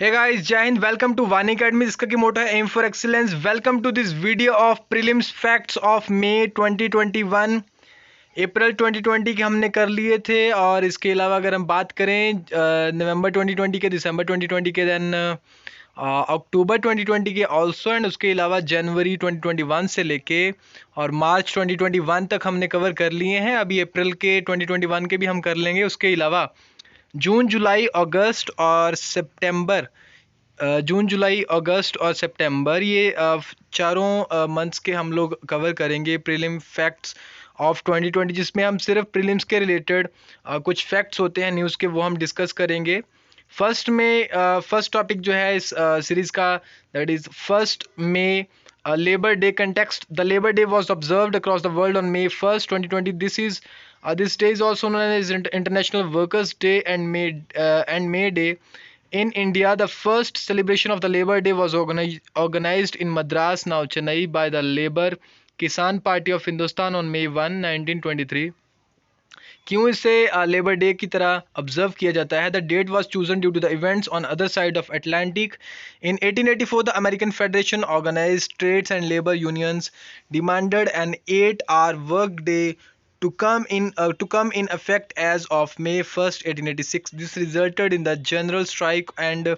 Hey guys, Jai Hind. Welcome to Vani Academy. जिसका की motto है aim for excellence. Welcome to this video of prelims facts of May 2021. April 2020 के हमने कर लिए थे, और इसके अलावा अगर हम बात करें नवंबर 2020 के, दिसंबर 2020 के, देन अक्टूबर 2020 के ऑल्सो, एंड उसके अलावा जनवरी 2021 से लेके और मार्च 2021 तक हमने कवर कर लिए हैं. अभी अप्रैल के 2021 के भी हम कर लेंगे. उसके अलावा जून जुलाई अगस्त और सितंबर, जून जुलाई अगस्त और सितंबर, ये चारों मंथ्स के हम लोग कवर करेंगे प्रीलिम फैक्ट्स ऑफ 2020, जिसमें हम सिर्फ प्रीलिम्स के रिलेटेड कुछ फैक्ट्स होते हैं न्यूज़ के, वो हम डिस्कस करेंगे. फर्स्ट टॉपिक जो है इस सीरीज का, that is first may Labor Day context. The Labor Day was observed across the world on May 1st, 2020. This day is also known as International Workers' Day and May Day. In India, the first celebration of the Labor Day was organized in Madras, now Chennai, by the Labour Kisan Party of Hindustan on May 1, 1923. क्यों इसे labour day की तरह observe किया जाता है? The date was chosen due to the events on other side of Atlantic. In 1884 the American Federation organised trades and labour unions demanded an 8-hour work day to come in effect as of May 1st, 1886. This resulted in the general strike and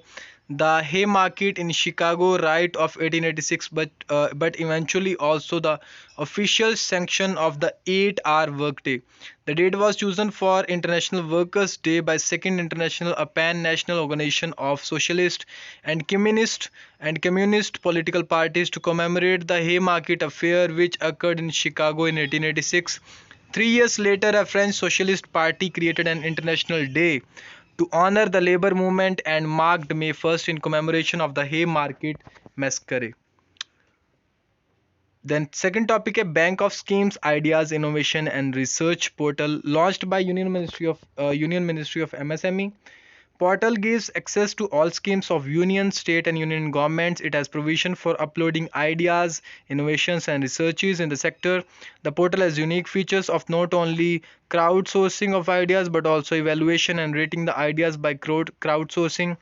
the Haymarket in Chicago Riot of 1886, but eventually also the official sanction of the 8-hour workday. The date was chosen for International Workers' Day by Second International, a pan-national organization of socialist and communist political parties, to commemorate the Haymarket affair, which occurred in Chicago in 1886. 3 years later, a French Socialist Party created an international day to honor the labor movement and marked May 1st in commemoration of the Haymarket Massacre. Then second topic है Bank of Schemes, Ideas, Innovation and Research portal launched by Union Ministry of MSME. Portal gives access to all schemes of union, state and union governments. It has provision for uploading ideas, innovations and researches in the sector. The portal has unique features of not only crowdsourcing of ideas but also evaluation and rating the ideas by crowdsourcing.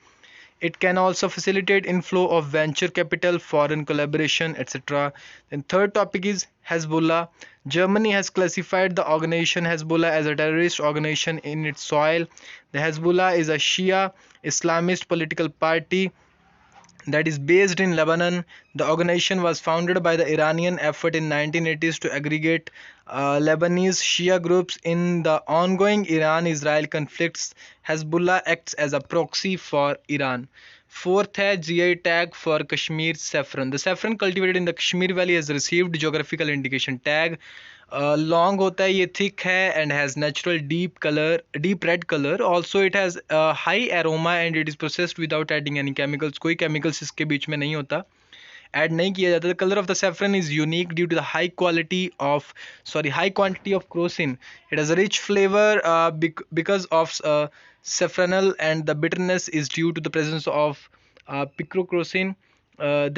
It can also facilitate inflow of venture capital, foreign collaboration, etc. Then third topic is Hezbollah. Germany has classified the organization Hezbollah as a terrorist organization in its soil. The Hezbollah is a Shia Islamist political party that is based in Lebanon. The organization was founded by the Iranian effort in 1980s to aggregate Lebanese Shia groups in the ongoing Iran-Israel conflicts. Hezbollah acts as a proxy for Iran. Fourth है GI tag for Kashmir saffron. The saffron cultivated in the Kashmir Valley has received geographical indication tag. Long होता है, ये thick है and has natural deep red colour. Also it has high aroma and it is processed without adding any chemicals. कोई chemicals इसके बीच में नहीं होता, ऐड नहीं किया जाता. The colour of the saffron is unique due to the high quantity of crocin. It has a rich flavour because of saffronal, and the bitterness is due to the presence of picrocrosin.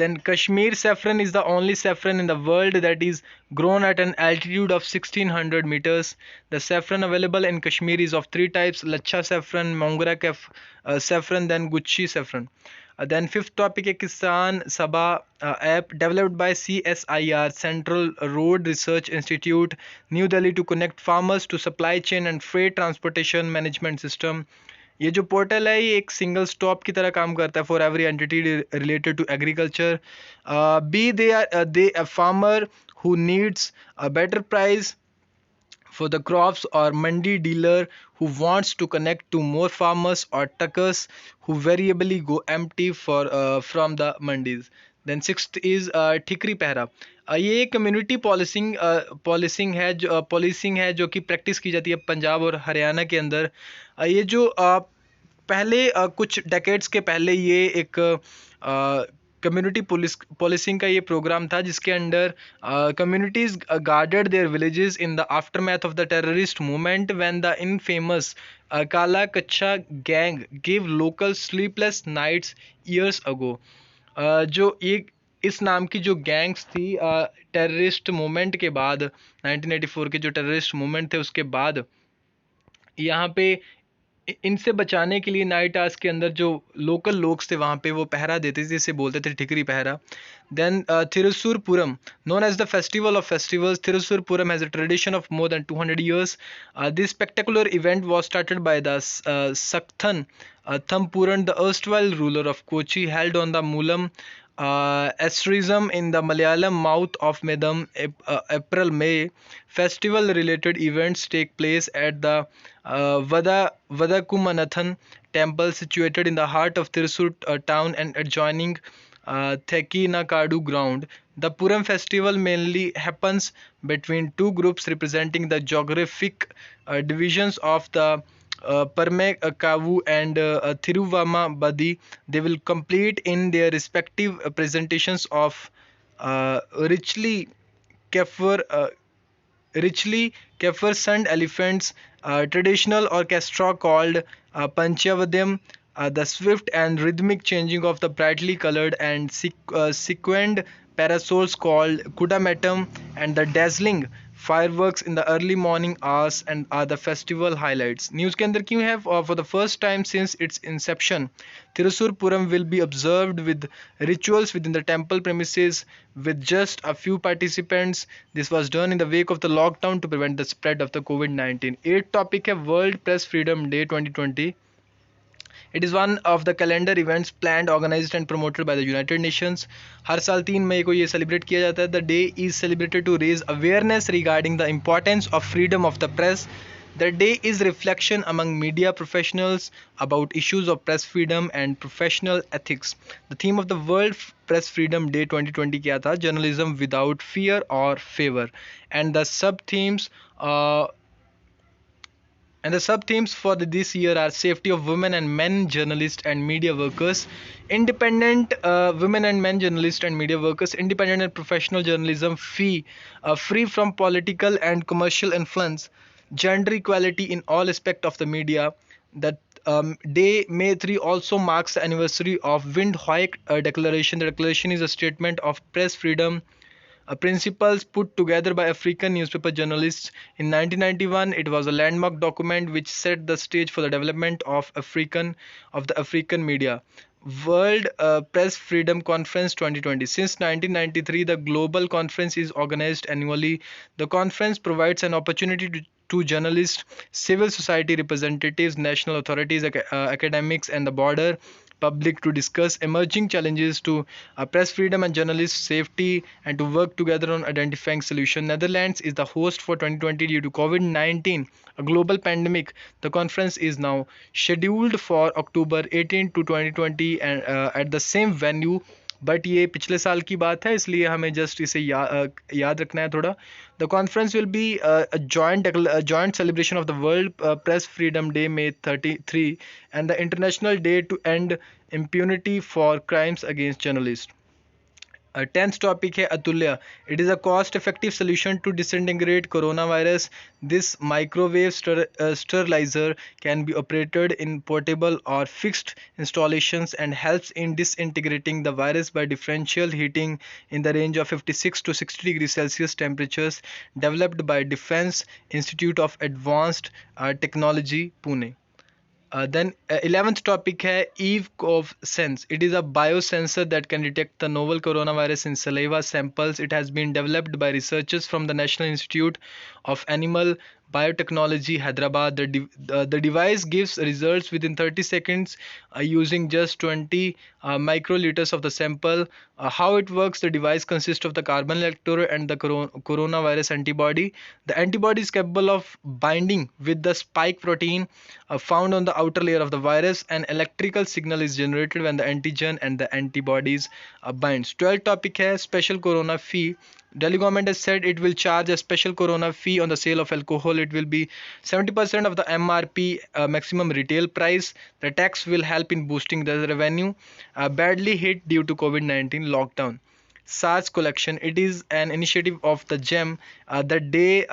Then Kashmir saffron is the only saffron in the world that is grown at an altitude of 1600 meters. The saffron available in Kashmir is of three types: Lacha saffron, Mongra saffron, then Gucci saffron. Then fifth topic is Kisan Sabha app developed by CSIR, Central Road Research Institute, New Delhi, to connect farmers to supply chain and freight transportation management system. ये जो portal है ये एक single stop की तरह काम करता है for every entity related to agriculture. Be they a farmer who needs a better price for the crops, or mandi dealer who wants to connect to more farmers, or tuckers who variably go empty from the mandis. Then sixth is ठिकरी पहरा. ये community policing है जो कि practice की जाती है पंजाब और हरियाणा के अंदर. ये जो पहले कुछ डेकेड्स के पहले ये एक कम्युनिटी पोलिसिंग का ये प्रोग्राम था, जिसके under communities guarded their villages in the aftermath of the terrorist movement when the infamous Kala Kachha gang give local sleepless nights years ago. जो एक इस नाम की जो गैंग्स थी टेररिस्ट मूवमेंट के बाद, 1984 के जो टेररिस्ट मूवमेंट थे उसके बाद यहाँ पे इनसे बचाने के लिए नाइट टास्क के अंदर जो लोकल लोग थे वहाँ पे वो पहरा देते थे, जिसे बोलते थे Thikri Pehra. Then Thrissur Pooram, known as the festival of festivals, Thrissur Puram has a tradition of more than 200 years. This spectacular event was started by the Sakthan Thampuran, the erstwhile ruler of Kochi, held on the Mulam asterism in the Malayalam mouth of Medam. April-May. Festival related events take place at the Vadakumanathan temple situated in the heart of Thrissur town and adjoining Thekinakadu ground. The Puram festival mainly happens between two groups representing the geographic divisions of the Parmekavu and Thiruvamabadi. They will complete in their respective presentations of richly Kefir sun elephants, traditional orchestra called Panchavadyam, the swift and rhythmic changing of the brightly colored and sequined parasols called Kudamatam, and the dazzling fireworks in the early morning hours and are the festival highlights. News के अंदर क्यों है? For the first time since its inception, Thrissur Puram will be observed with rituals within the temple premises with just a few participants. This was done in the wake of the lockdown to prevent the spread of the COVID-19. 8th topic है World Press Freedom Day 2020. It is one of the calendar events planned, organized and promoted by the United Nations. हर साल 3 मई को ये celebrate किया जाता है. The day is celebrated to raise awareness regarding the importance of freedom of the press. The day is reflection among media professionals about issues of press freedom and professional ethics. The theme of the World Press Freedom Day 2020 क्या था? Journalism without fear or favor. And the sub-themes for this year are safety of women and men journalists and media workers, independent women and men journalists and media workers, independent and professional journalism, free from political and commercial influence, gender equality in all aspects of the media. That day, May 3, also marks the anniversary of Windhoek Declaration. The declaration is a statement of press freedom principles put together by African newspaper journalists in 1991. It was a landmark document which set the stage for the development of the African media. World Press Freedom Conference 2020. Since 1993, the global conference is organized annually. The conference provides an opportunity to journalists, civil society representatives, national authorities, academics, and the broader public to discuss emerging challenges to press freedom and journalist safety and to work together on identifying solutions. Netherlands is the host for 2020 due to COVID-19, a global pandemic. The conference is now scheduled for October 18 to 2020 and at the same venue. But ये पिछले साल की बात है, इसलिए हमें just इसे याद रखना है थोड़ा. The conference will be joint celebration of the world press freedom day May 33 and the International Day to End Impunity for Crimes Against Journalists. 10th topic है Atulya. It is a cost-effective solution to disintegrate coronavirus. This microwave sterilizer can be operated in portable or fixed installations and helps in disintegrating the virus by differential heating in the range of 56 to 60 degrees Celsius temperatures. Developed by Defense Institute of Advanced Technology, Pune. Then 11th topic है Eve of Sense. It is a biosensor that can detect the novel coronavirus in saliva samples. It has been developed by researchers from the National Institute of Animal Biotechnology, Hyderabad. The device gives results within 30 seconds using just 20 microliters of the sample. How it works: the device consists of the carbon electrode and the coronavirus antibody. The antibody is capable of binding with the spike protein found on the outer layer of the virus. An electrical signal is generated when the antigen and the antibodies binds. 12th topic है special corona fee. Delhi government has said it will charge a special corona fee on the sale of alcohol. It will be 70% of the MRP maximum retail price. The tax will help in boosting the revenue badly hit due to COVID-19 lockdown. SARS collection. It is an initiative of the GEM, the day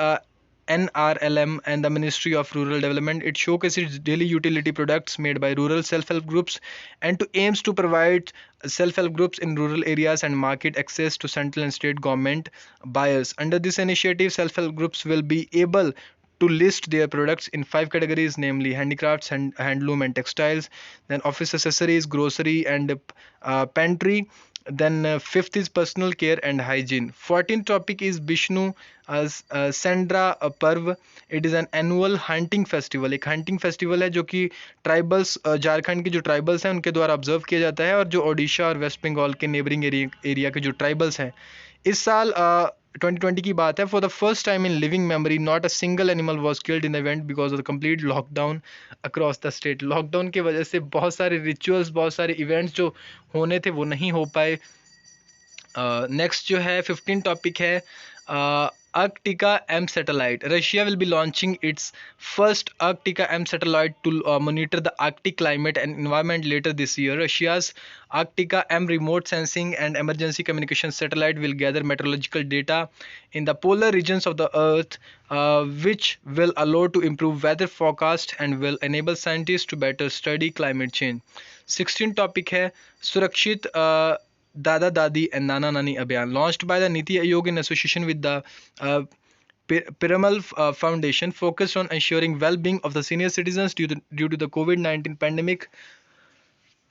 NRLM and the Ministry of Rural Development. It showcases daily utility products made by rural self-help groups and aims to provide self-help groups in rural areas and market access to central and state government buyers. Under this initiative, self-help groups will be able to list their products in 5 categories, namely handicrafts, handloom and textiles, then office accessories, grocery and pantry, then fifth is personal care and hygiene. 14th topic is Bishnu as Sandra Parv. It is an annual hunting festival, एक hunting festival है जो कि tribals Jharkhand के जो tribals हैं उनके द्वारा observe किया जाता है, और जो ओडिशा और वेस्ट बंगाल के नेबरिंग एरिया के जो ट्राइबल्स हैं। इस साल 2020 की बात है। For the first time in living memory not a single animal was killed in the event because of the complete lockdown across the state. Lockdown की वजह से बहुत सारे रिचुअल्स, बहुत सारे इवेंट्स जो होने थे वो नहीं हो पाए। नेक्स्ट जो है 15 टॉपिक है Arctica M satellite. Russia will be launching its first Arctica M satellite to monitor the Arctic climate and environment later this year. Russia's Arctica M remote sensing and emergency communication satellite will gather meteorological data in the polar regions of the Earth, which will allow to improve weather forecast and will enable scientists to better study climate change. 16 topic है सुरक्षित Dada Dadi and Nana Nani Abhiyan, launched by the Niti Aayog in association with the Piramal Foundation, focused on ensuring well-being of the senior citizens due to the COVID-19 pandemic.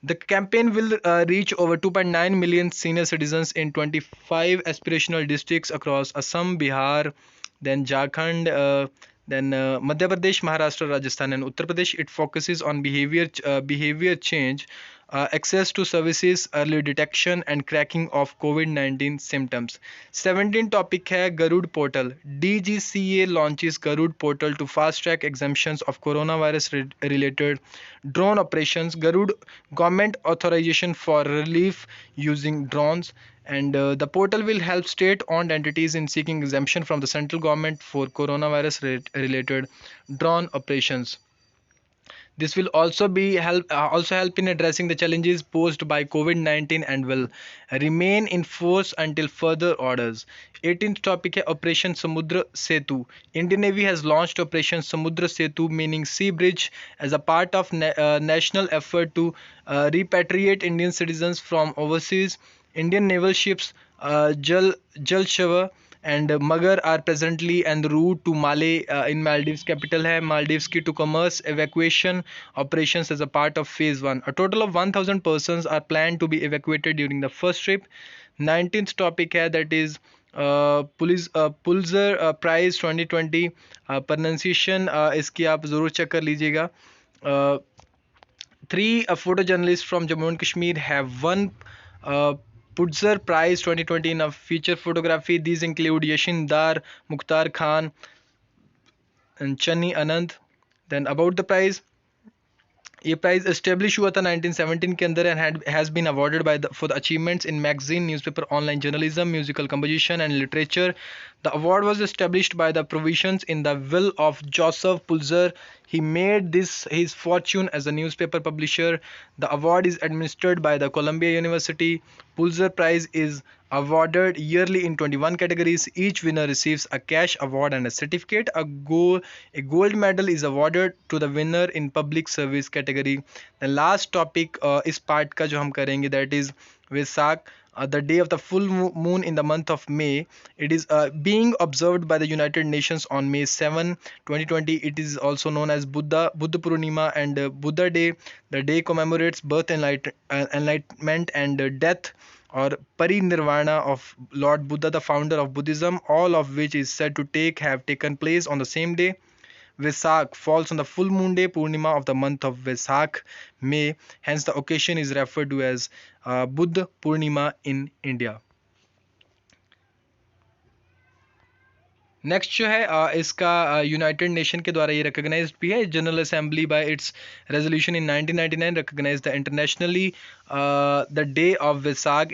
The campaign will reach over 2.9 million senior citizens in 25 aspirational districts across Assam, Bihar, then Jharkhand, then Madhya Pradesh, Maharashtra, Rajasthan, and Uttar Pradesh. It focuses on behavior change, access to services, early detection and cracking of COVID-19 symptoms. 17 topic है Garud portal. DGCA launches Garud portal to fast track exemptions of coronavirus related drone operations. Garud government authorization for relief using drones, and the portal will help state owned entities in seeking exemption from the central government for coronavirus related drone operations. This will also help in addressing the challenges posed by COVID-19 and will remain in force until further orders. 18th topic है Operation Samudra Setu. Indian Navy has launched Operation Samudra Setu, meaning Sea Bridge, as a part of national effort to repatriate Indian citizens from overseas. Indian naval ships Jal Shiva and Magar are presently en route to Malé in Maldives capital है Maldives की, to commence evacuation operations as a part of phase 1. A total of 1000 persons are planned to be evacuated during the first trip. 19th topic है that is Pulitzer Prize 2020 pronunciation इसकी आप ज़रूर check कर लीजिएगा. 3 photojournalists from Jammu and Kashmir have won Pulitzer Prize 2020 in a feature photography. These include Yashin Dar, Mukhtar Khan and Chani Anand. Then about the prize, ये prize establish हुआ था 1917 के अंदर and has been awarded by for the achievements in magazine, newspaper, online journalism, musical composition and literature. The award was established by the provisions in the will of Joseph Pulitzer. He made this his fortune as a newspaper publisher. The award is administered by the Columbia University. Pulitzer Prize is awarded yearly in 21 categories. Each winner receives a cash award and a certificate. A gold medal is awarded to the winner in public service category. The last topic इस part का जो हम करेंगे that is Vesak. The day of the full moon in the month of May. It is being observed by the United Nations on May 7, 2020. It is also known as Buddha Purnima and Buddha Day. The day commemorates birth, enlightenment and death or parinirvana of Lord Buddha, the founder of Buddhism, all of which is said to have taken place on the same day. Vesak falls on the full moon day, Purnima of the month of Vesak, May. Hence, the occasion is referred to as Buddha Purnima in India. Next जो है इसका United nation के द्वारा ये recognised भी है. General assembly bye it's resolution in 1999 recognized the internationally the day of Vesak.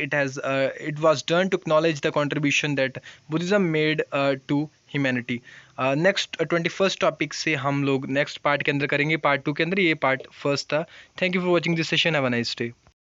It was done to acknowledge the contribution that Buddhism made to humanity. Next 21st topic से हम लोग next part के अंदर करेंगे. Part 2 के अंदर ये part first था. Thank you for watching this session. Have a nice day.